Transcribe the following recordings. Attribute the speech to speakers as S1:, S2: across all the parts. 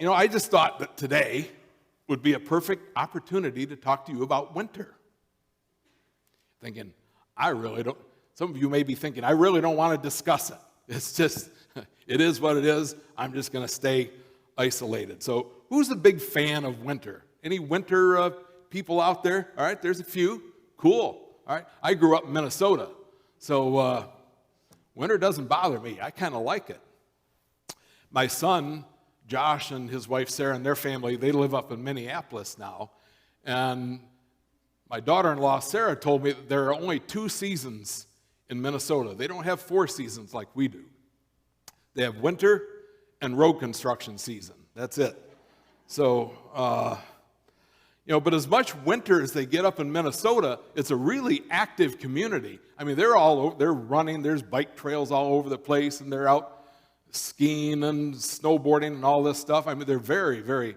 S1: I just thought that today would be a perfect opportunity to talk to you about winter. Thinking, some of you may be thinking, I really don't want to discuss it. It's just, it is what it is. I'm just going to stay isolated. So who's a big fan of winter? Any winter people out there? All right, there's a few. Cool. All right, I grew up in Minnesota, so winter doesn't bother me. I kind of like it. My son, Josh, and his wife, Sarah, and their family, they live up in Minneapolis now. And my daughter-in-law, Sarah, told me that there are only 2 seasons in Minnesota. They don't have 4 seasons like we do. They have winter and road construction season. That's it. So, but as much winter as they get up in Minnesota, it's a really active community. I mean, they're running, there's bike trails all over the place, and they're out skiing and snowboarding and all this stuff. I mean, they're very, very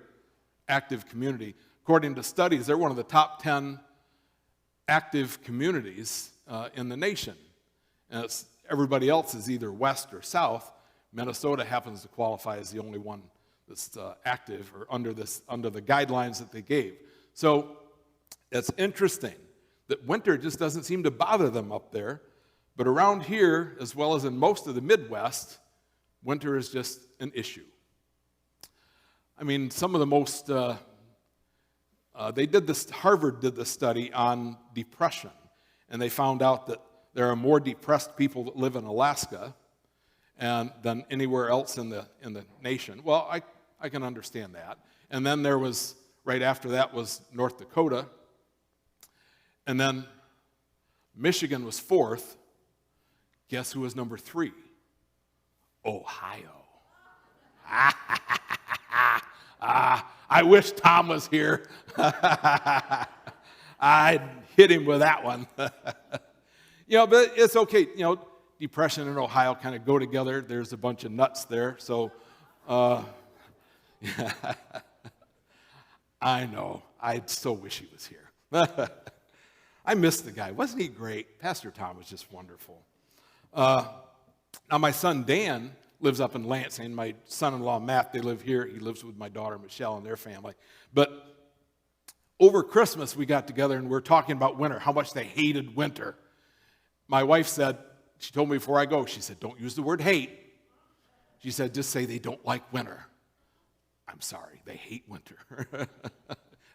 S1: active community. According to studies, they're one of the top 10 active communities in the nation. And everybody else is either west or south. Minnesota happens to qualify as the only one that's active or under the guidelines that they gave. So it's interesting that winter just doesn't seem to bother them up there. But around here, as well as in most of the Midwest, winter is just an issue. I mean, some of the most, Harvard did this study on depression, and they found out that there are more depressed people that live in Alaska than anywhere else in the nation. Well, I can understand that. And then there was, right after that was North Dakota, and then Michigan was 4th. Guess who was number 3? Ohio. I wish Tom was here. I'd hit him with that one. But it's okay. Depression and Ohio kind of go together. There's a bunch of nuts there. So, I know. I so wish he was here. I miss the guy. Wasn't he great? Pastor Tom was just wonderful. Now, my son Dan lives up in Lansing. My son-in-law Matt, they live here. He lives with my daughter Michelle and their family. But over Christmas, we got together and we were talking about winter, how much they hated winter. My wife said, she told me before I go, she said, don't use the word hate. She said, just say they don't like winter. I'm sorry, they hate winter.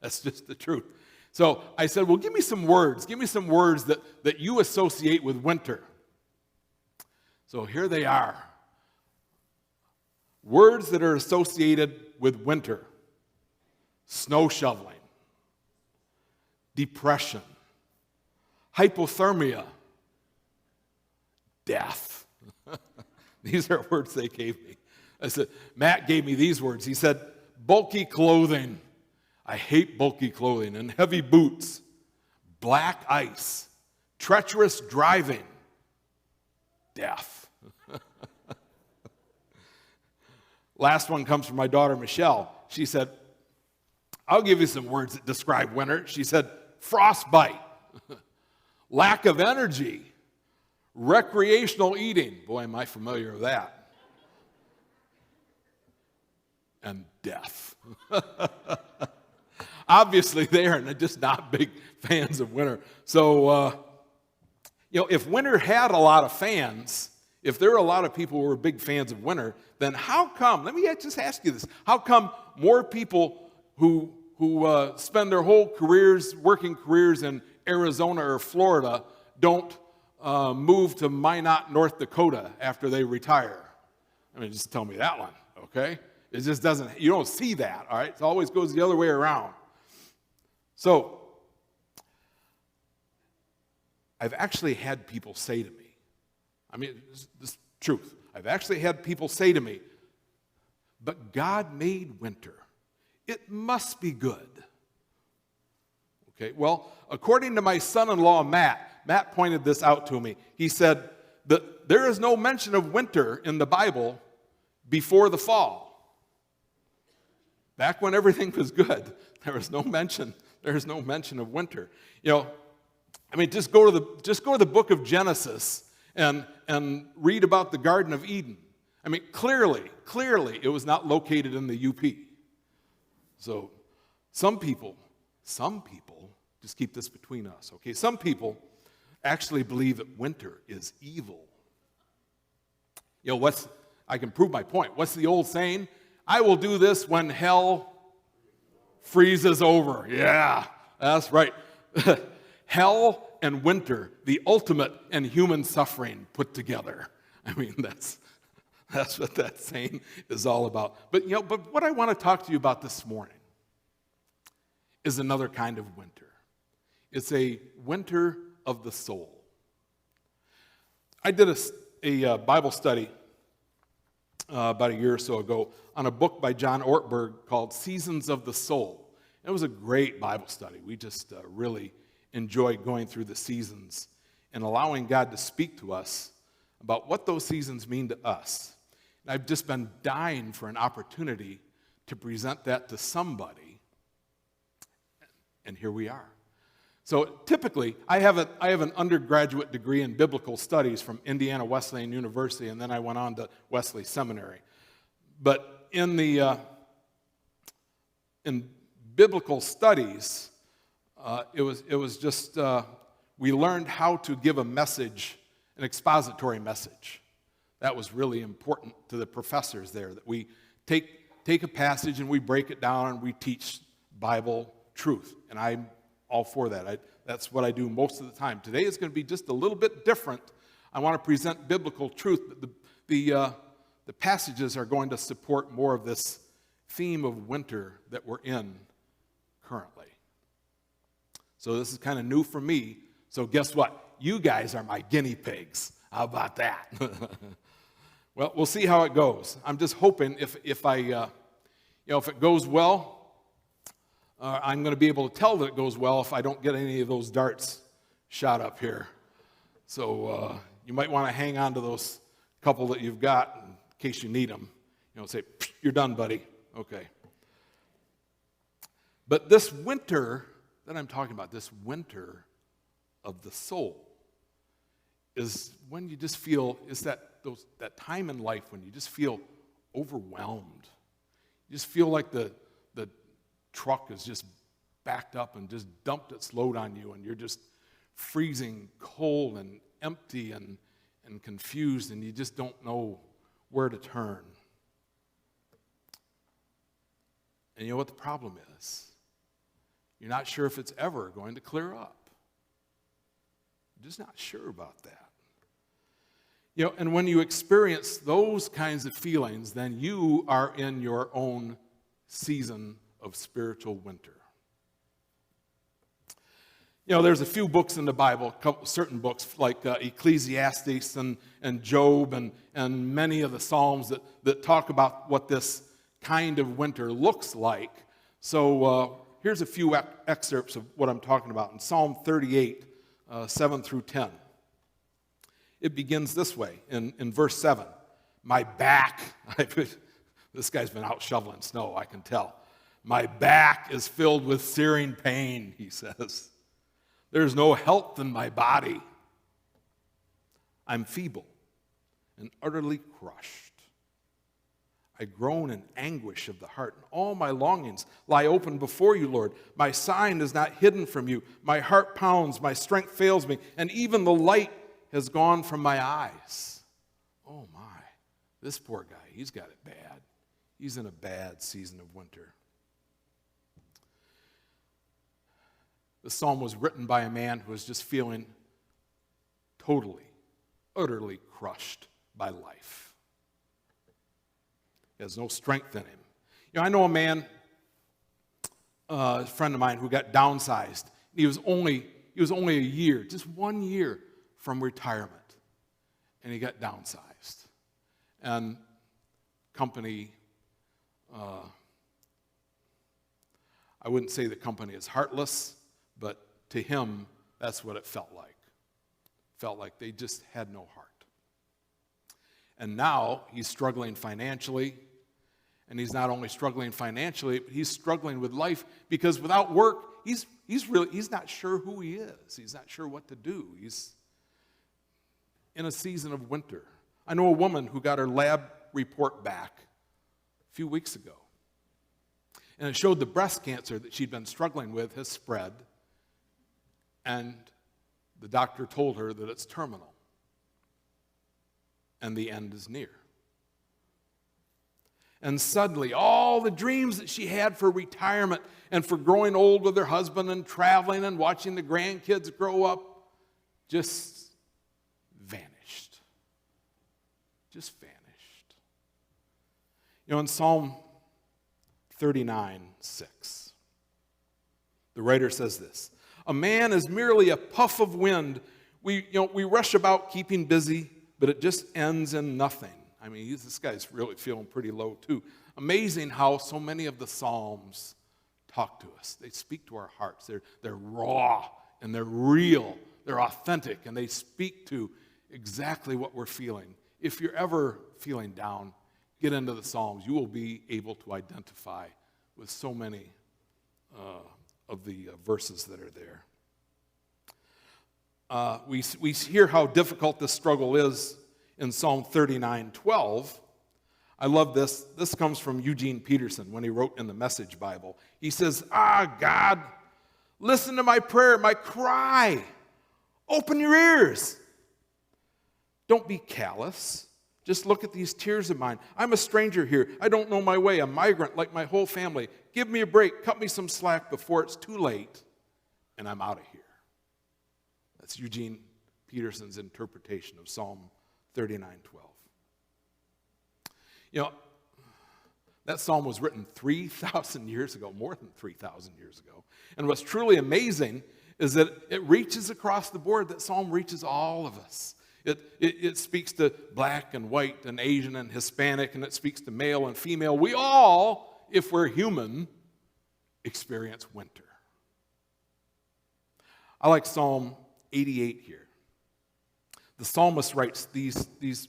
S1: That's just the truth. So I said, well, give me some words. Give me some words that you associate with winter. So here they are. Words that are associated with winter. Snow shoveling. Depression. Hypothermia. Death. These are words they gave me. I said, Matt gave me these words. He said, bulky clothing. I hate bulky clothing. And heavy boots. Black ice. Treacherous driving. Death. Last one comes from my daughter Michelle. She said, I'll give you some words that describe winter. She said, frostbite, lack of energy, recreational eating. Boy, am I familiar with that. And death. Obviously, they are just not big fans of winter. So, if winter had a lot of fans, if there are a lot of people who are big fans of winter, then how come, let me just ask you this, how come more people who spend their whole working careers in Arizona or Florida don't move to Minot, North Dakota after they retire? I mean, just tell me that one, okay? It just doesn't, you don't see that, all right? It always goes the other way around. So, I've actually had people say to me, I mean, this is truth. I've actually had people say to me, but God made winter. It must be good. Okay, well, according to my son-in-law, Matt pointed this out to me. He said that there is no mention of winter in the Bible before the fall. Back when everything was good, there was no mention of winter. I mean, just go to the book of Genesis and read about the Garden of Eden. I mean, clearly, it was not located in the UP. So some people, just keep this between us, okay? Some people actually believe that winter is evil. I can prove my point. What's the old saying? I will do this when hell freezes over. Yeah, that's right. Hell and winter, the ultimate and human suffering put together. I mean, that's what that saying is all about. But what I want to talk to you about this morning is another kind of winter. It's a winter of the soul. I did a Bible study about a year or so ago on a book by John Ortberg called Seasons of the Soul. It was a great Bible study. We just really enjoyed going through the seasons and allowing God to speak to us about what those seasons mean to us. And I've just been dying for an opportunity to present that to somebody, and here we are. So typically, I have an undergraduate degree in biblical studies from Indiana Wesleyan University, and then I went on to Wesley Seminary. But in biblical studies, it was just we learned how to give a message, an expository message. That was really important to the professors there, that we take a passage and we break it down and we teach Bible truth. And I'm all for that. That's what I do most of the time. Today is going to be just a little bit different. I want to present biblical truth, but the passages are going to support more of this theme of winter that we're in currently. So this is kind of new for me. So guess what? You guys are my guinea pigs. How about that? Well, we'll see how it goes. I'm just hoping if it goes well, I'm going to be able to tell that it goes well if I don't get any of those darts shot up here. So you might want to hang on to those couple that you've got in case you need them. Say, you're done, buddy. Okay. But this winter that I'm talking about, this winter of the soul, is when you just feel, is that time in life when you just feel overwhelmed. You just feel like the truck is just backed up and just dumped its load on you, and you're just freezing cold and empty and confused, and you just don't know where to turn. And you know what the problem is? You're not sure if it's ever going to clear up. You're just not sure about that. And when you experience those kinds of feelings, then you are in your own season of spiritual winter. There's a few books in the Bible, certain books like Ecclesiastes and Job and many of the Psalms that talk about what this kind of winter looks like. So here's a few excerpts of what I'm talking about. In Psalm 38, 7 through 10. It begins this way in verse 7. My back, this guy's been out shoveling snow, I can tell. My back is filled with searing pain, he says. There's no health in my body. I'm feeble and utterly crushed. I groan in anguish of the heart, and all my longings lie open before you, Lord. My sign is not hidden from you. My heart pounds, my strength fails me, and even the light has gone from my eyes. Oh my, this poor guy, he's got it bad. He's in a bad season of winter. The psalm was written by a man who was just feeling totally, utterly crushed by life. He has no strength in him. I know a man, a friend of mine, who got downsized. He was only a year, just 1 year from retirement, and he got downsized. And company, I wouldn't say the company is heartless, but to him, that's what it felt like. Felt like they just had no heart. And now he's struggling financially, and he's not only struggling financially, but he's struggling with life because without work, he's not sure who he is. He's not sure what to do. He's in a season of winter. I know a woman who got her lab report back a few weeks ago. And it showed the breast cancer that she'd been struggling with has spread, and the doctor told her that it's terminal, and the end is near. And suddenly, all the dreams that she had for retirement and for growing old with her husband and traveling and watching the grandkids grow up just vanished. Just vanished. In Psalm 39:6, the writer says this: "A man is merely a puff of wind. We rush about keeping busy, but it just ends in nothing." I mean, this guy's really feeling pretty low too. Amazing how so many of the Psalms talk to us. They speak to our hearts. They're raw and they're real. They're authentic, and they speak to exactly what we're feeling. If you're ever feeling down, get into the Psalms. You will be able to identify with so many of the verses that are there. We hear how difficult this struggle is in Psalm 39:12. I love this. This comes from Eugene Peterson when he wrote in the Message Bible. He says, God, listen to my prayer, my cry. Open your ears. Don't be callous. Just look at these tears of mine. I'm a stranger here. I don't know my way. A migrant like my whole family. Give me a break. Cut me some slack before it's too late, and I'm out of here. That's Eugene Peterson's interpretation of Psalm 39:12. That psalm was written 3,000 years ago, more than 3,000 years ago. And what's truly amazing is that it reaches across the board. That psalm reaches all of us. It speaks to black and white and Asian and Hispanic, and it speaks to male and female. We all, if we're human, experience winter. I like Psalm 88 here. The psalmist writes these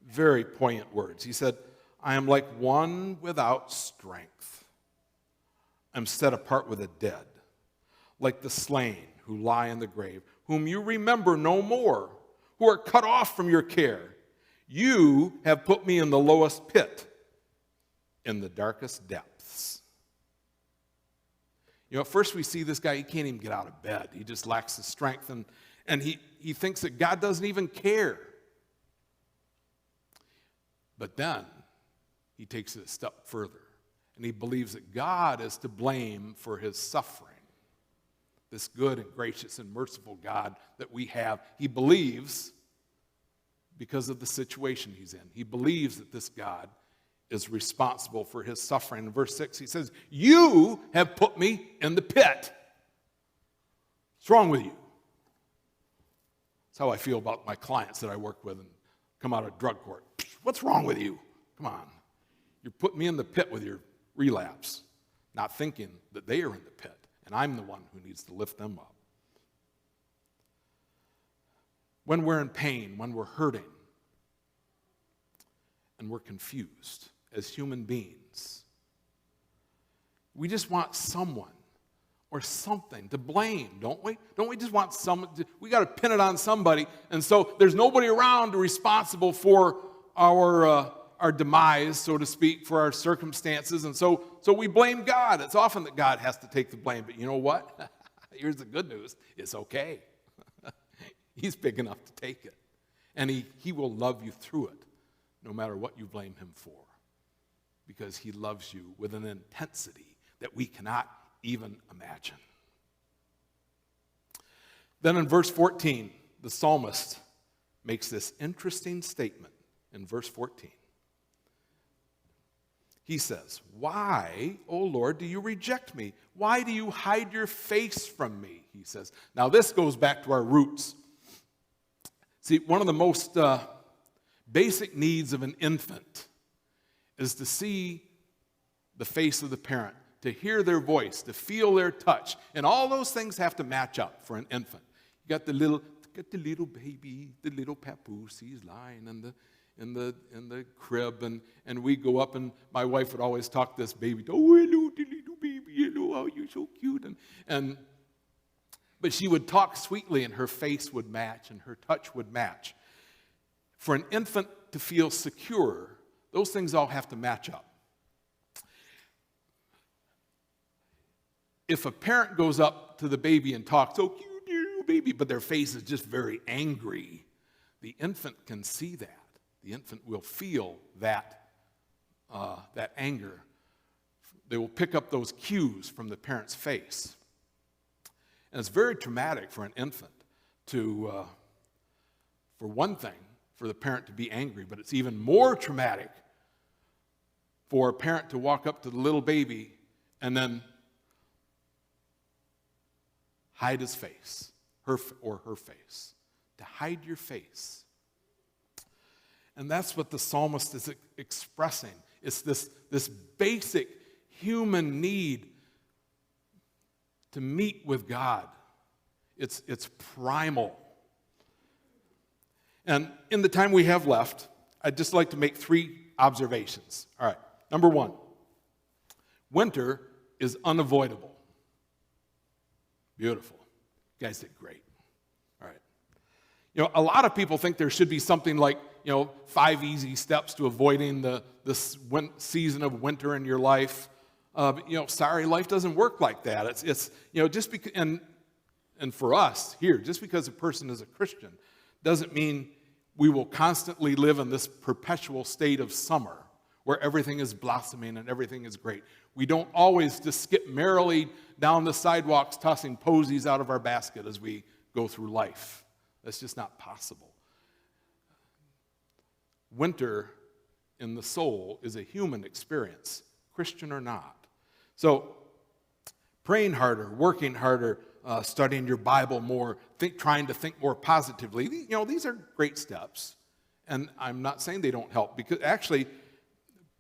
S1: very poignant words. He said, I am like one without strength. I'm set apart with the dead, like the slain who lie in the grave, whom you remember no more, who are cut off from your care. You have put me in the lowest pit, in the darkest depths. At first we see this guy, he can't even get out of bed. He just lacks the strength, and he thinks that God doesn't even care. But then he takes it a step further, and he believes that God is to blame for his suffering. This good and gracious and merciful God that we have, he believes because of the situation he's in. He believes that this God is responsible for his suffering. In verse 6, he says, you have put me in the pit. What's wrong with you? That's how I feel about my clients that I work with and come out of drug court. What's wrong with you? Come on. You're putting me in the pit with your relapse, not thinking that they are in the pit, and I'm the one who needs to lift them up. When we're in pain, when we're hurting, and we're confused as human beings, we just want someone or something to blame, don't we? Don't we just want someone we got to pin it on somebody, and so there's nobody around responsible for our demise, so to speak, for our circumstances, and so we blame God. It's often that God has to take the blame, but you know what? Here's the good news. It's okay. He's big enough to take it, and he will love you through it, no matter what you blame him for, because he loves you with an intensity that we cannot even imagine. Then in verse 14, the psalmist makes this interesting statement in verse 14. He says, why, O Lord, do you reject me? Why do you hide your face from me? He says. Now this goes back to our roots. See, one of the most basic needs of an infant is to see the face of the parent, to hear their voice, to feel their touch. And all those things have to match up for an infant. You got the little baby, the little papoose, he's lying in the crib, and we go up, and my wife would always talk this baby, oh, hello, the little baby, hello, oh, you're so cute. But she would talk sweetly, and her face would match, and her touch would match. For an infant to feel secure, those things all have to match up. if a parent goes up to the baby and talks, "Oh, cute, baby," but their face is just very angry, the infant can see that. The infant will feel that anger. They will pick up those cues from the parent's face. And it's very traumatic for an infant to, for one thing, for the parent to be angry, but it's even more traumatic for a parent to walk up to the little baby and then hide his face, her face, to hide your face. And that's what the psalmist is expressing. It's this basic human need to meet with God. It's primal. And in the time we have left, I'd just like to make 3 observations. All right. Number 1, winter is unavoidable. Beautiful. You guys did great. All right. You know, a lot of people think there should be something like, 5 easy steps to avoiding this season of winter in your life. Sorry, life doesn't work like that. It's just because, and for us here, just because a person is a Christian doesn't mean we will constantly live in this perpetual state of summer where everything is blossoming and everything is great. We don't always just skip merrily down the sidewalks tossing posies out of our basket as we go through life. That's just not possible. Winter in the soul is a human experience, Christian or not. So, praying harder, working harder, studying your Bible more, trying to think more positively, these are great steps. And I'm not saying they don't help, because actually,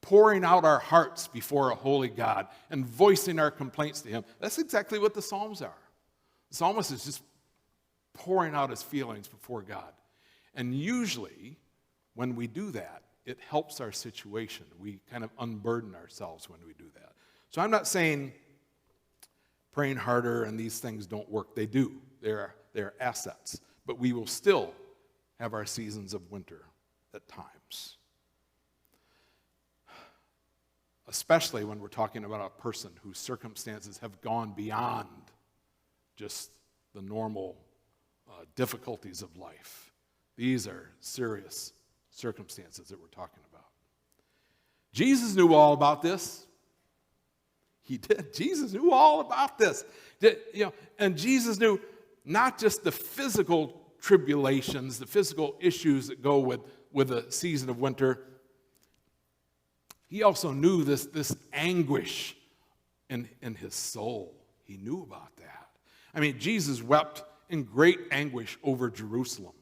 S1: pouring out our hearts before a holy God and voicing our complaints to Him, that's exactly what the Psalms are. The psalmist is just pouring out his feelings before God. And usually, when we do that, it helps our situation. We kind of unburden ourselves when we do that. So I'm not saying praying harder and these things don't work. They do. They're assets. But we will still have our seasons of winter at times. Especially when we're talking about a person whose circumstances have gone beyond just the normal difficulties of life. These are serious circumstances that we're talking about. Jesus knew all about this. He did. Jesus knew all about this. And Jesus knew not just the physical tribulations, the physical issues that go with a season of winter. He also knew this anguish in his soul. He knew about that. I mean, Jesus wept in great anguish over Jerusalem.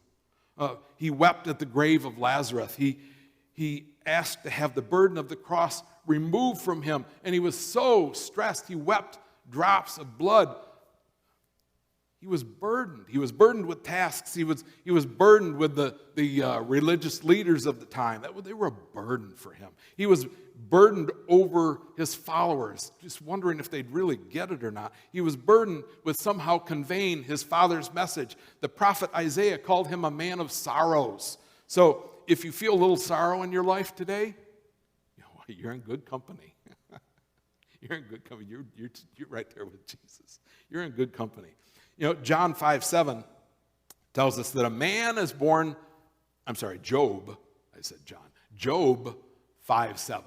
S1: He wept at the grave of Lazarus. He asked to have the burden of the cross removed from him, and he was so stressed, he wept drops of blood. He was burdened. He was burdened with tasks. He was burdened with the religious leaders of the time. They were a burden for him. He was burdened over his followers, just wondering if they'd really get it or not. He was burdened with somehow conveying his Father's message. The prophet Isaiah called him a man of sorrows. So if you feel a little sorrow in your life today, you're in good company. You're in good company. You're right there with Jesus. You're in good company. John 5:7 tells us that a man is born, Job 5:7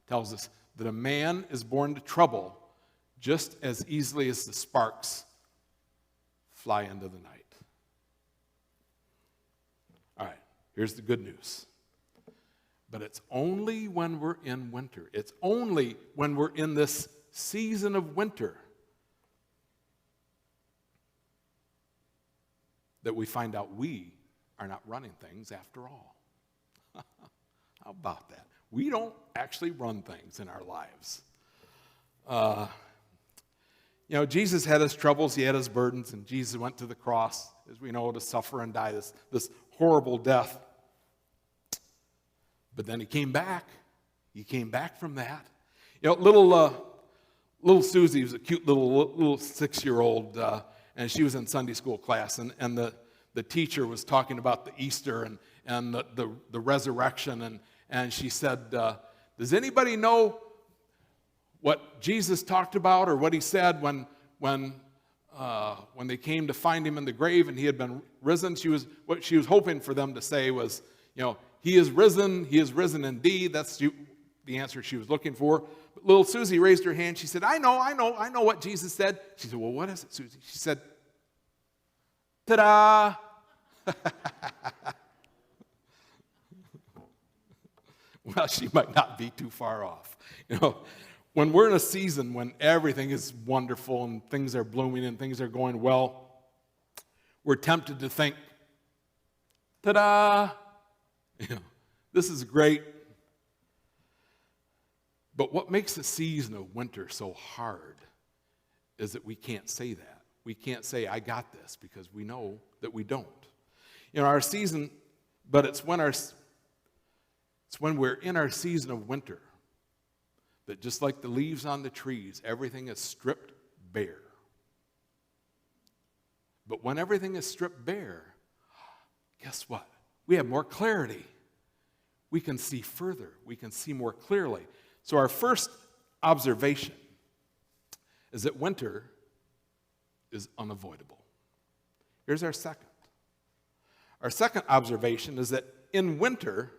S1: tells us that a man is born to trouble just as easily as the sparks fly into the night. All right, here's the good news. But it's only when we're in winter. It's only when we're in this season of winter that we find out we are not running things after all. How about that? We don't actually run things in our lives. Jesus had his troubles, he had his burdens, and Jesus went to the cross, as we know, to suffer and die this horrible death. But then he came back. He came back from that. Little Susie was a cute little 6-year-old, and she was in Sunday school class, and the teacher was talking about the Easter and the resurrection, and she said, does anybody know what Jesus talked about or what he said when when they came to find him in the grave and he had been risen, what she was hoping for them to say was, he is risen indeed. That's the answer she was looking for. But little Susie raised her hand. She said, I know what Jesus said. She said, well, what is it, Susie? She said, ta-da! Well, she might not be too far off. When we're in a season when everything is wonderful and things are blooming and things are going well, we're tempted to think, ta-da! This is great. But what makes the season of winter so hard is that we can't say that. We can't say, I got this, because we know that we don't. Our season, but it's when we're in our season of winter that just like the leaves on the trees, everything is stripped bare. But when everything is stripped bare, guess what? We have more clarity. We can see further. We can see more clearly. So our first observation is that winter is unavoidable. Here's our second. Our second observation is that in winter,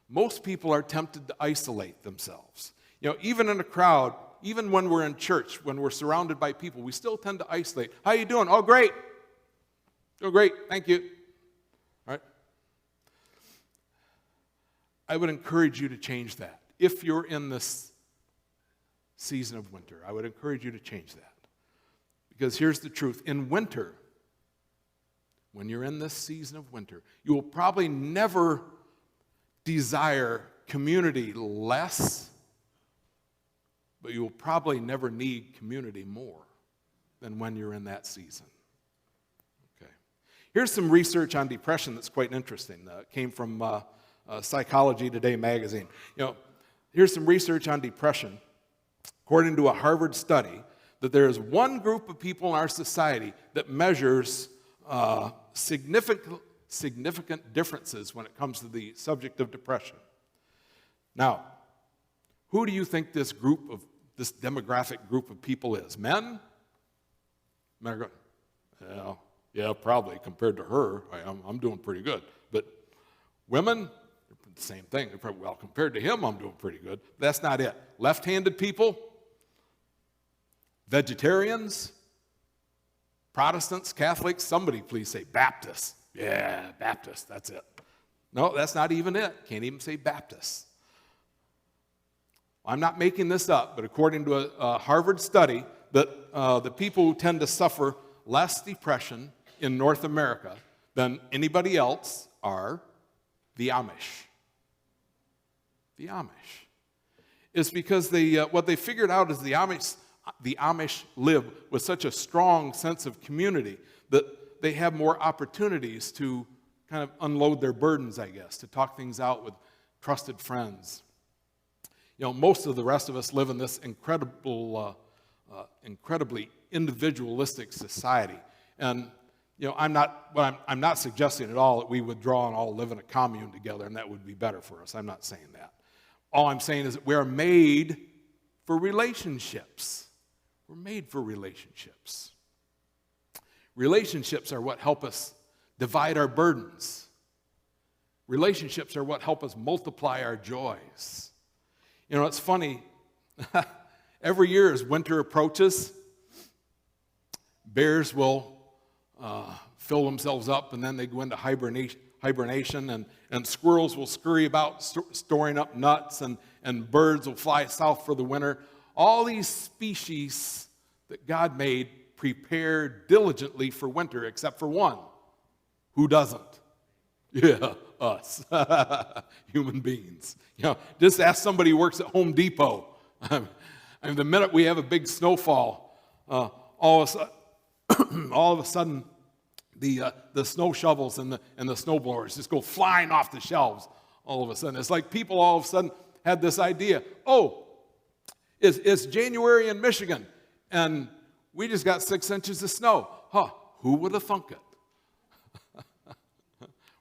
S1: most people are tempted to isolate themselves. Even in a crowd, even when we're in church, when we're surrounded by people, we still tend to isolate. How you doing? Oh, great. Oh, great. Thank you. All right. I would encourage you to change that. If you're in this season of winter, I would encourage you to change that. Because here's the truth. In winter, when you're in this season of winter, you will probably never desire community less, but you will probably never need community more than when you're in that season. Okay. Here's some research on depression that's quite interesting. It came from Psychology Today magazine. Here's some research on depression. According to a Harvard study, that there is one group of people in our society that measures significant differences when it comes to the subject of depression. Now, who do you think this demographic group of people is? Men? Yeah, probably. Compared to her, I'm doing pretty good. But women, the same thing. Well, compared to him, I'm doing pretty good. That's not it. Left-handed people, vegetarians, Protestants, Catholics, somebody please say Baptists. Yeah, Baptists, that's it. No, that's not even it. Can't even say Baptists. I'm not making this up, but according to a Harvard study, that the people who tend to suffer less depression in North America than anybody else are the Amish. The Amish. It's because what they figured out is the Amish live with such a strong sense of community that they have more opportunities to kind of unload their burdens, I guess, to talk things out with trusted friends. Most of the rest of us live in this incredibly individualistic society. And, I'm not suggesting at all that we withdraw and all live in a commune together and that would be better for us. I'm not saying that. All I'm saying is that we are made for relationships. We're made for relationships. Relationships are what help us divide our burdens. Relationships are what help us multiply our joys. It's funny. Every year as winter approaches, bears will fill themselves up and then they go into hibernation and squirrels will scurry about storing up nuts and birds will fly south for the winter. All these species that God made prepare diligently for winter, except for one. Who doesn't? Yeah, us. Human beings. Just ask somebody who works at Home Depot. The minute we have a big snowfall, all of a sudden the snow shovels and the snow blowers just go flying off the shelves all of a sudden. It's like people all of a sudden had this idea, it's January in Michigan, and we just got 6 inches of snow. Who would have thunk it?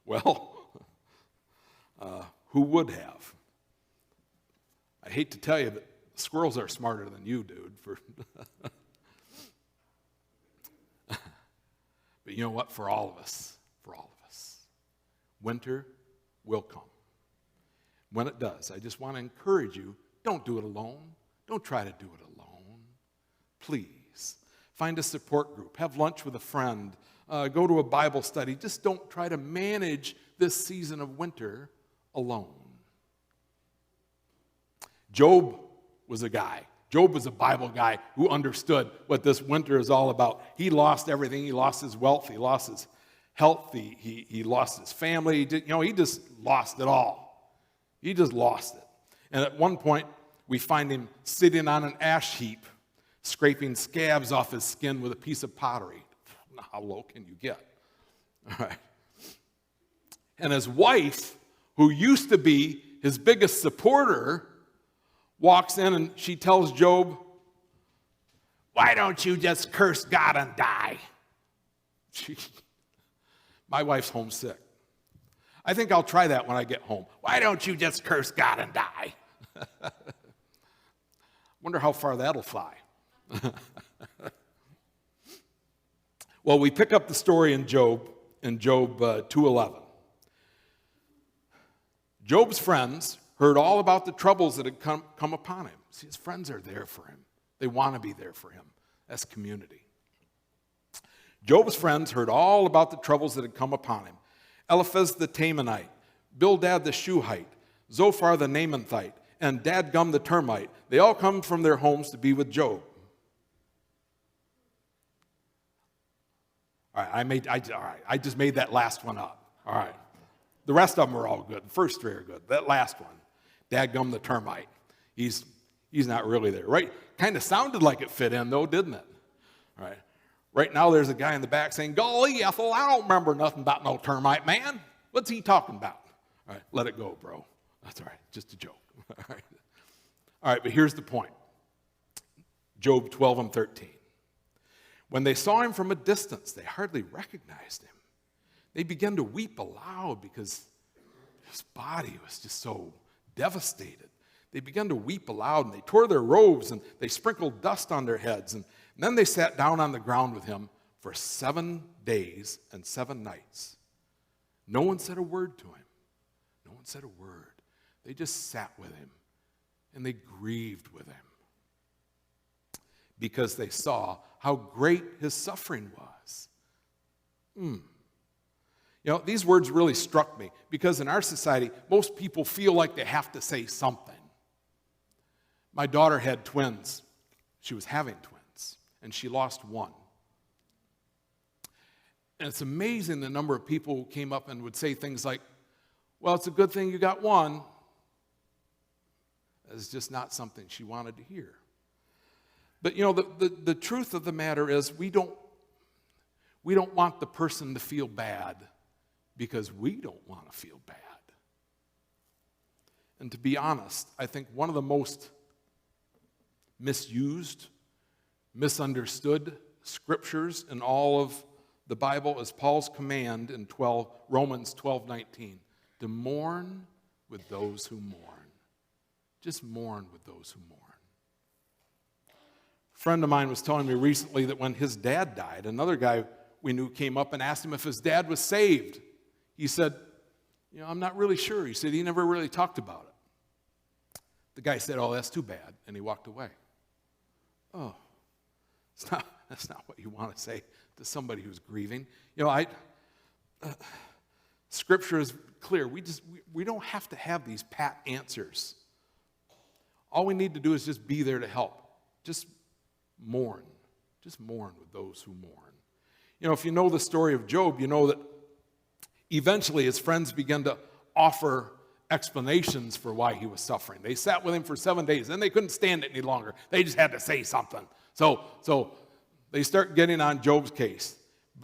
S1: Well, who would have? I hate to tell you that squirrels are smarter than you, dude. But you know what? For all of us, winter will come. When it does, I just want to encourage you, don't do it alone. Don't try to do it alone. Please, find a support group. Have lunch with a friend. Go to a Bible study. Just don't try to manage this season of winter alone. Job was a guy. Job was a Bible guy who understood what this winter is all about. He lost everything. He lost his wealth. He lost his health. He lost his family. He just lost it all. He just lost it. And at one point, we find him sitting on an ash heap, scraping scabs off his skin with a piece of pottery. How low can you get? All right. And his wife, who used to be his biggest supporter, walks in and she tells Job, "Why don't you just curse God and die?" My wife's homesick. I think I'll try that when I get home. Why don't you just curse God and die? Wonder how far that'll fly. Well, we pick up the story in Job 2:11. Job's friends heard all about the troubles that had come upon him. See, his friends are there for him. They want to be there for him. That's community. Job's friends heard all about the troubles that had come upon him. Eliphaz the Temanite, Bildad the Shuhite, Zophar the Naamathite, and Dadgum the Termite. They all come from their homes to be with Job. All right, I just made that last one up. All right. The rest of them are all good. The first three are good. That last one, Dadgum the Termite, he's not really there. Right? Kind of sounded like it fit in, though, didn't it? All right. Right now, there's a guy in the back saying, "Golly, Ethel, I don't remember nothing about no termite man. What's he talking about?" All right, let it go, bro. That's all right. Just a joke. All right, but here's the point. Job 12:13. When they saw him from a distance, they hardly recognized him. They began to weep aloud because his body was just so devastated. They began to weep aloud, and they tore their robes, and they sprinkled dust on their heads. And then they sat down on the ground with him for 7 days and 7 nights. No one said a word to him. No one said a word. They just sat with him, and they grieved with him because they saw how great his suffering was. These words really struck me because in our society, most people feel like they have to say something. My daughter had twins. She was having twins, and she lost one. And it's amazing the number of people who came up and would say things like, "Well, it's a good thing you got one." That's just not something she wanted to hear. But the truth of the matter is we don't want the person to feel bad because we don't want to feel bad. And to be honest, I think one of the most misused, misunderstood scriptures in all of the Bible is Paul's command in Romans 12:19, to mourn with those who mourn. Just mourn with those who mourn. A friend of mine was telling me recently that when his dad died, another guy we knew came up and asked him if his dad was saved. He said, "I'm not really sure." He said he never really talked about it. The guy said, "Oh, that's too bad," and he walked away. Oh, that's not what you want to say to somebody who's grieving. Scripture is clear. We don't have to have these pat answers. All we need to do is just be there to help. Just mourn. Just mourn with those who mourn. If you know the story of Job, you know that eventually his friends began to offer explanations for why he was suffering. They sat with him for 7 days, and they couldn't stand it any longer. They just had to say something. So they start getting on Job's case.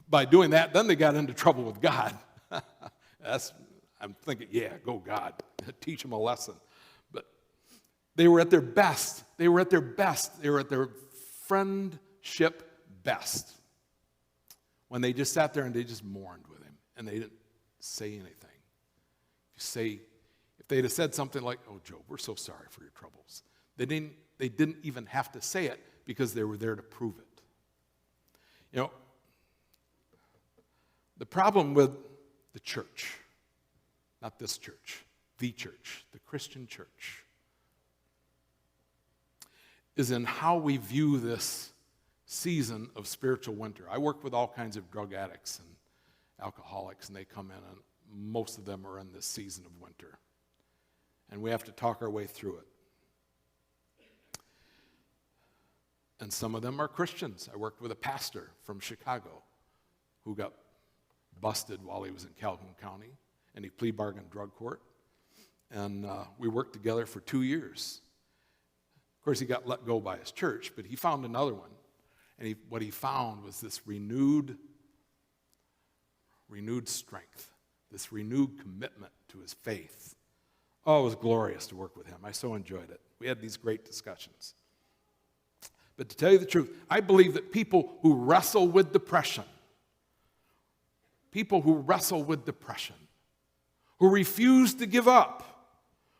S1: By doing that, then they got into trouble with God. I'm thinking, yeah, go God. Teach them a lesson. But they were at their best. They were at their best. They were at their friendship best when they just sat there and they just mourned with him, and they didn't say anything. If they'd have said something like, "Oh, Job, we're so sorry for your troubles," they didn't even have to say it because they were there to prove it. The problem with the church, not this church, the Christian church, is in how we view this season of spiritual winter. I work with all kinds of drug addicts and alcoholics, and they come in, and most of them are in this season of winter. And we have to talk our way through it. And some of them are Christians. I worked with a pastor from Chicago who got busted while he was in Calhoun County, and he plea bargained drug court. And we worked together for 2 years. Of course, he got let go by his church, but he found another one. And what he found was this renewed strength, this renewed commitment to his faith. Oh, it was glorious to work with him. I so enjoyed it. We had these great discussions. But to tell you the truth, I believe that people who wrestle with depression, who refuse to give up,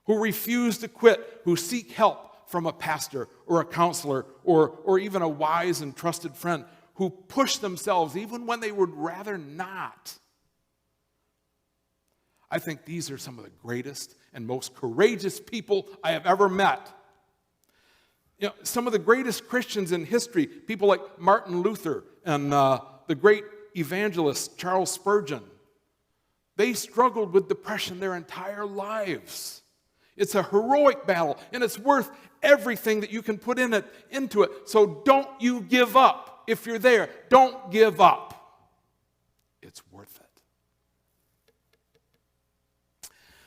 S1: who refuse to quit, who seek help from a pastor or a counselor or even a wise and trusted friend, who push themselves even when they would rather not. I think these are some of the greatest and most courageous people I have ever met. You know, some of the greatest Christians in history, people like Martin Luther and the great evangelist Charles Spurgeon, they struggled with depression their entire lives. It's a heroic battle, and it's worth everything that you can put into it. So don't you give up. If you're there, don't give up. It's worth it.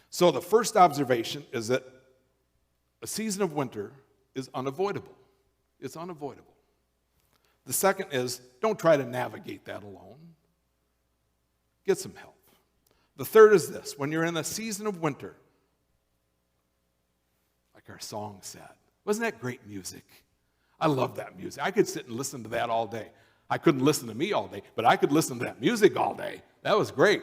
S1: So the first observation is that a season of winter is unavoidable. It's unavoidable. The second is, don't try to navigate that alone. Get some help. The third is this: when you're in a season of winter, like our song said, wasn't that great music? I love that music. I could sit and listen to that all day. I couldn't listen to me all day, but I could listen to that music all day. That was great.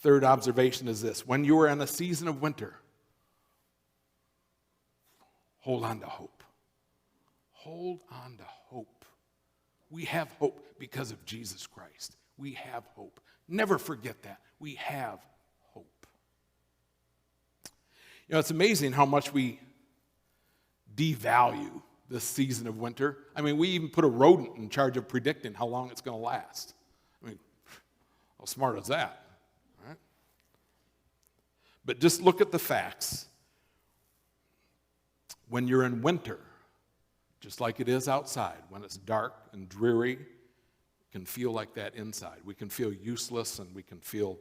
S1: Third observation is this: when you are in a season of winter, hold on to hope. Hold on to hope. We have hope because of Jesus Christ. We have hope. Never forget that. We have hope. You know, it's amazing how much we devalue this season of winter. I mean, we even put a rodent in charge of predicting how long it's going to last. I mean, how smart is that? Right? But just look at the facts. When you're in winter, just like it is outside, when it's dark and dreary, it can feel like that inside. We can feel useless and we can feel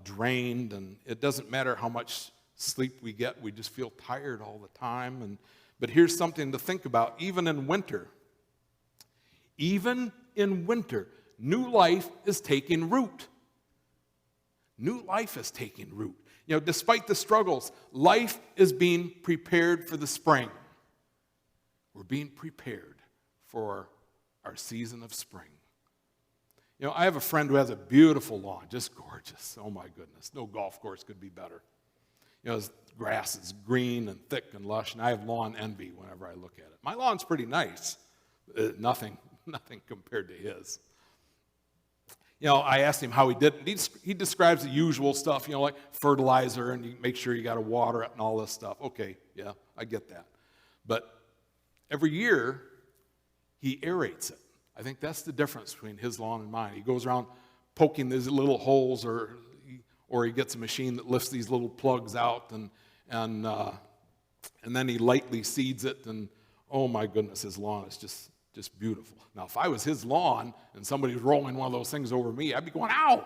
S1: drained, and it doesn't matter how much sleep we get, we just feel tired all the time. But here's something to think about. Even in winter, new life is taking root. New life is taking root. You know, despite the struggles, life is being prepared for the spring. We're being prepared for our season of spring. You know, I have a friend who has a beautiful lawn, just gorgeous. Oh my goodness, no golf course could be better. You know, his grass is green and thick and lush, and I have lawn envy whenever I look at it. My lawn's pretty nice. Nothing compared to his. You know, I asked him how he did it. He describes the usual stuff, you know, like fertilizer, and you make sure you got to water it and all this stuff. Okay, yeah, I get that. But every year, he aerates it. I think that's the difference between his lawn and mine. He goes around poking these little holes, or he gets a machine that lifts these little plugs out, and then he lightly seeds it, and oh my goodness, his lawn is just beautiful. Now, if I was his lawn and somebody was rolling one of those things over me, I'd be going, ow,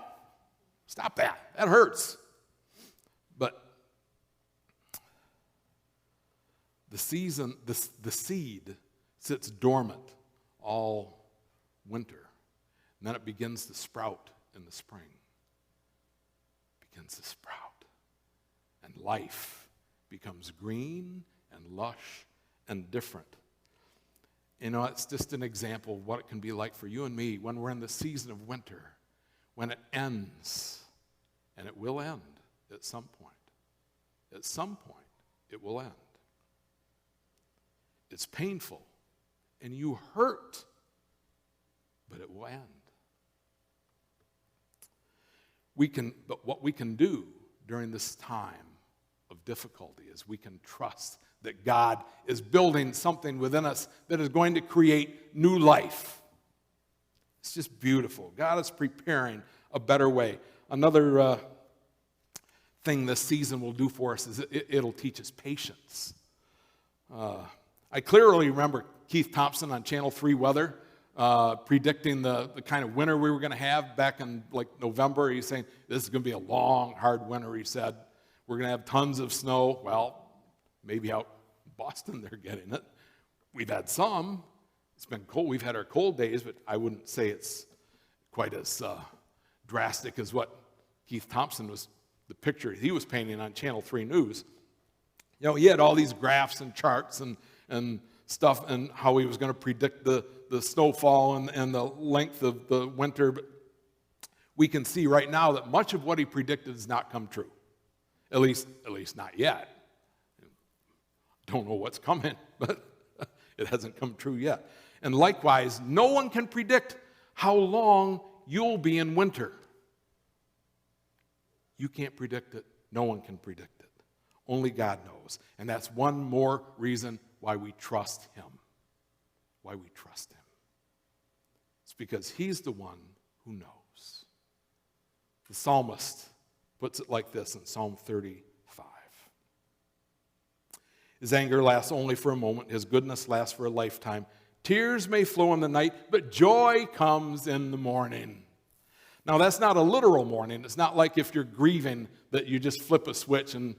S1: stop that. That hurts. But the seed sits dormant all winter, and then it begins to sprout in the spring. It begins to sprout, and life becomes green and lush and different. You know, it's just an example of what it can be like for you and me when we're in the season of winter, when it ends, and it will end at some point. At some point, it will end. It's painful, and you hurt. but it will end. But what we can do during this time of difficulty is we can trust that God is building something within us that is going to create new life. It's just beautiful. God is preparing a better way. Another thing this season will do for us is it'll teach us patience. I clearly remember Keith Thompson on Channel 3 Weather predicting the kind of winter we were going to have back in like November. He's saying, this is going to be a long, hard winter, he said. We're going to have tons of snow. Well, maybe out in Boston they're getting it. We've had some. It's been cold. We've had our cold days, but I wouldn't say it's quite as drastic as what Keith Thompson was, the picture he was painting on Channel 3 News. You know, he had all these graphs and charts and stuff and how he was going to predict the snowfall and the length of the winter. But we can see right now that much of what he predicted has not come true. At least not yet. Don't know what's coming, but it hasn't come true yet. And likewise, no one can predict how long you'll be in winter. You can't predict it. No one can predict it. Only God knows. And that's one more reason why we trust him. Why we trust him. It's because he's the one who knows. The psalmist puts it like this in Psalm 35. His anger lasts only for a moment. His goodness lasts for a lifetime. Tears may flow in the night, but joy comes in the morning. Now, that's not a literal mourning. It's not like if you're grieving that you just flip a switch and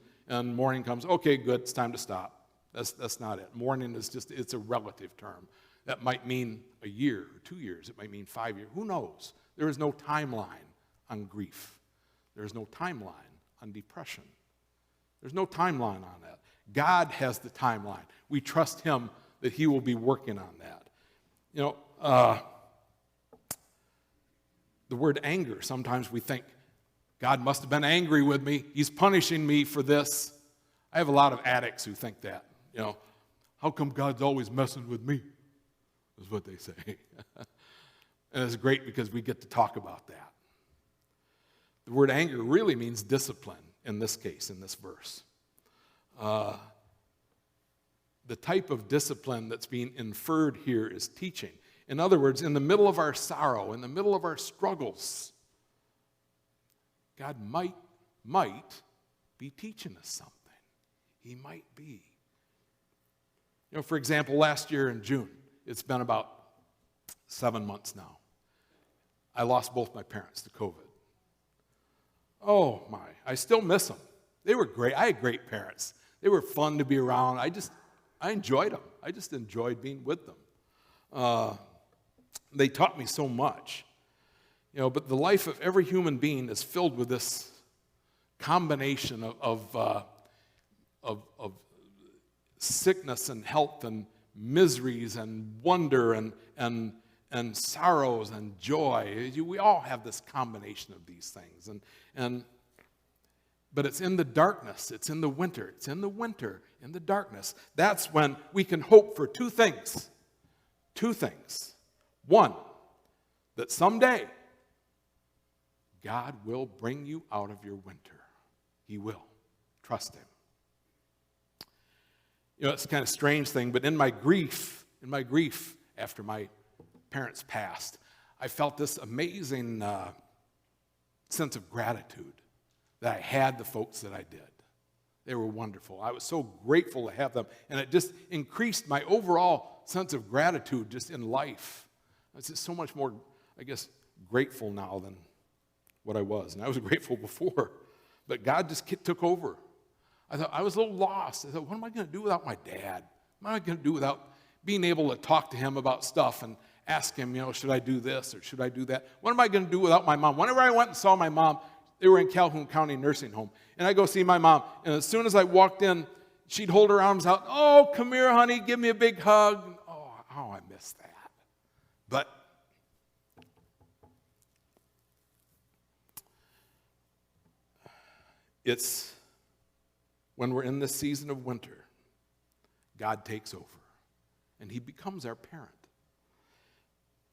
S1: morning comes, okay, good, it's time to stop. That's not it. Mourning is just, it's a relative term. That might mean a year or 2 years. It might mean 5 years. Who knows? There is no timeline on grief. There is no timeline on depression. There's no timeline on that. God has the timeline. We trust him that he will be working on that. You know, the word anger, sometimes we think, God must have been angry with me. He's punishing me for this. I have a lot of addicts who think that. You know, how come God's always messing with me? Is what they say. And it's great because we get to talk about that. The word anger really means discipline in this case, in this verse. The type of discipline that's being inferred here is teaching. In other words, in the middle of our sorrow, in the middle of our struggles, God might be teaching us something. He might be. You know, for example, last year in June, it's been about 7 months now, I lost both my parents to COVID. Oh my, I still miss them. They were great. I had great parents. They were fun to be around. I enjoyed them. I just enjoyed being with them. They taught me so much. You know, but the life of every human being is filled with this combination of sickness and health and miseries and wonder and sorrows and joy. We all have this combination of these things. But it's in the darkness. It's in the winter. It's in the winter, in the darkness. That's when we can hope for two things. Two things. One, that someday God will bring you out of your winter. He will. Trust him. You know, it's a kind of strange thing, but in my grief after my parents passed, I felt this amazing sense of gratitude that I had the folks that I did. They were wonderful. I was so grateful to have them, and it just increased my overall sense of gratitude just in life. I was just so much more, I guess, grateful now than what I was. And I was grateful before, but God just took over. I thought I was a little lost. I thought, what am I going to do without my dad? What am I going to do without being able to talk to him about stuff and ask him, you know, should I do this or should I do that? What am I going to do without my mom? Whenever I went and saw my mom, they were in Calhoun County Nursing Home, and I go see my mom, and as soon as I walked in, she'd hold her arms out, oh, come here, honey, give me a big hug. Oh, I miss that. But it's when we're in this season of winter, God takes over, and he becomes our parent.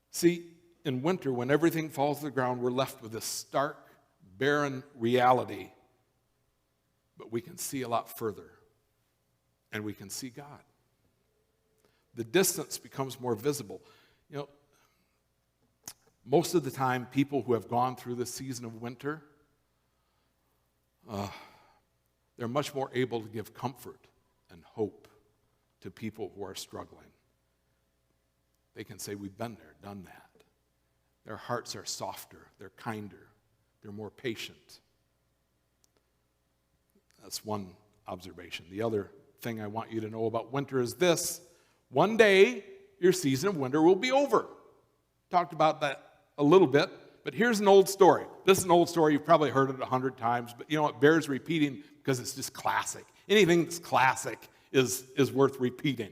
S1: See, in winter, when everything falls to the ground, we're left with this stark, barren reality. But we can see a lot further, and we can see God. The distance becomes more visible. You know, most of the time, people who have gone through the season of winter, they're much more able to give comfort and hope to people who are struggling. They can say, we've been there, done that. Their hearts are softer, they're kinder, they're more patient. That's one observation. The other thing I want you to know about winter is this: one day, your season of winter will be over. Talked about that a little bit, but here's an old story. This is an old story. You've probably heard it 100 times, but you know, it bears repeating because it's just classic. Anything that's classic is worth repeating.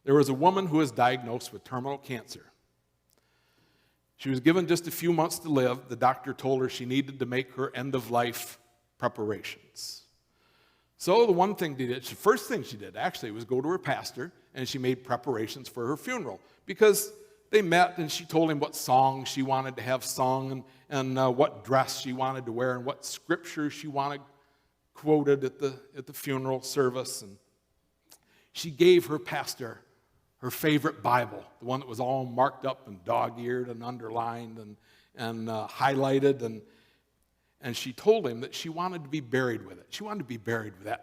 S1: There was a woman who was diagnosed with terminal cancer. She was given just a few months to live. The doctor told her she needed to make her end-of-life preparations. So the first thing she did actually was go to her pastor, and she made preparations for her funeral, because they met and she told him what songs she wanted to have sung and what dress she wanted to wear and what scripture she wanted quoted at the funeral service. And she gave her pastor her favorite Bible, the one that was all marked up and dog-eared and underlined and highlighted, and she told him that she wanted to be buried with it. She wanted to be buried with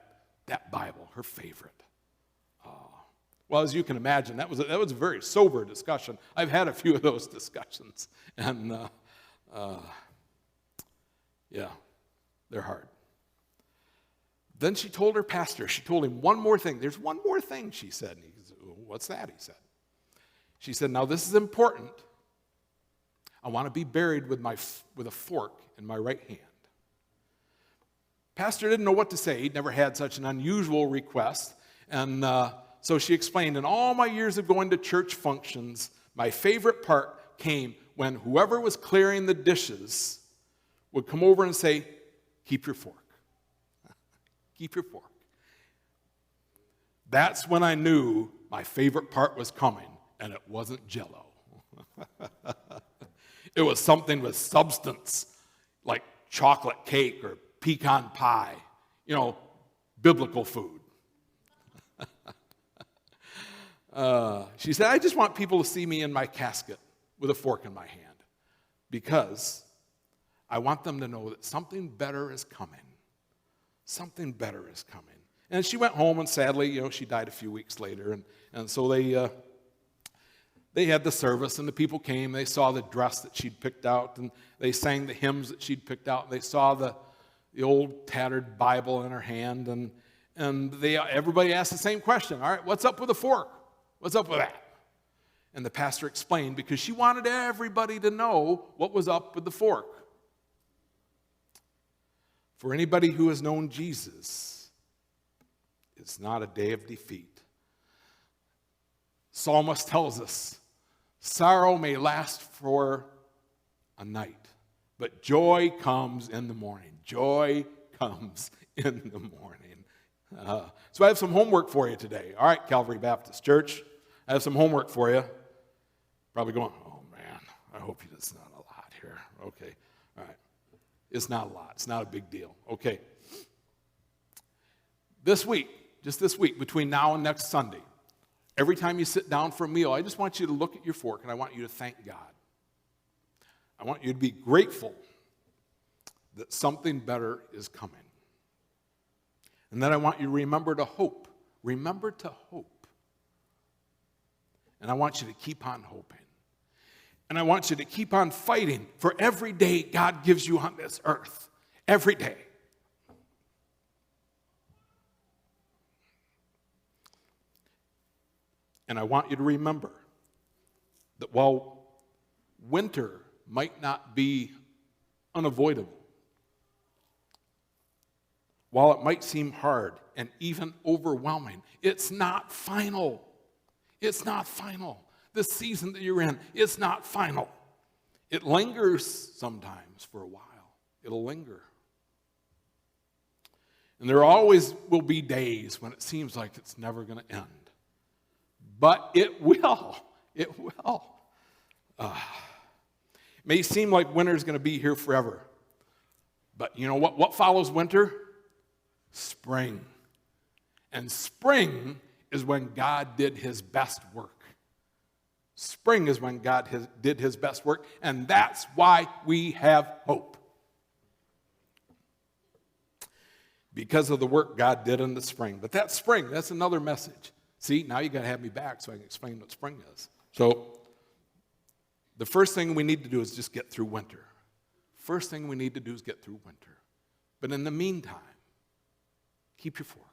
S1: that Bible, her favorite. Well, as you can imagine, that was a very sober discussion. I've had a few of those discussions, and yeah, they're hard. Then she told her pastor, she told him one more thing. There's one more thing, she said. And he said, what's that? He said. She said, now this is important. I want to be buried with a fork in my right hand. Pastor didn't know what to say. He'd never had such an unusual request. And so she explained, in all my years of going to church functions, my favorite part came when whoever was clearing the dishes would come over and say, keep your fork. Keep your fork. That's when I knew my favorite part was coming, and it wasn't Jell-O. It was something with substance, like chocolate cake or pecan pie, biblical food. She said, I just want people to see me in my casket with a fork in my hand, because I want them to know that something better is coming. Something better is coming. And she went home, and sadly, she died a few weeks later. And so they had the service, and the people came. They saw the dress that she'd picked out, and they sang the hymns that she'd picked out. And they saw the old tattered Bible in her hand, and everybody asked the same question. All right, what's up with the fork? What's up with that? And the pastor explained, because she wanted everybody to know what was up with the fork. For anybody who has known Jesus, it's not a day of defeat. Psalmist tells us, sorrow may last for a night, but joy comes in the morning. Joy comes in the morning. So I have some homework for you today. All right, Calvary Baptist Church, I have some homework for you. Probably going, oh man, I hope it's not a lot here. Okay, all right. It's not a lot. It's not a big deal. Okay. This week, just this week, between now and next Sunday, every time you sit down for a meal, I just want you to look at your fork, and I want you to thank God. I want you to be grateful that something better is coming. And then I want you to remember to hope. Remember to hope. And I want you to keep on hoping. And I want you to keep on fighting for every day God gives you on this earth. Every day. And I want you to remember that while winter might not be unavoidable, while it might seem hard and even overwhelming, it's not final. It's not final. The season that you're in, it's not final. It lingers sometimes for a while. It'll linger. And there always will be days when it seems like it's never going to end. But it will. It will. It may seem like winter is going to be here forever. But you know what? What follows winter? Spring. And spring is when God did his best work. Spring is when God did his best work, and that's why we have hope. Because of the work God did in the spring. But that spring, that's another message. See, now you got to have me back so I can explain what spring is. So, the first thing we need to do is just get through winter. First thing we need to do is get through winter. But in the meantime, keep your force.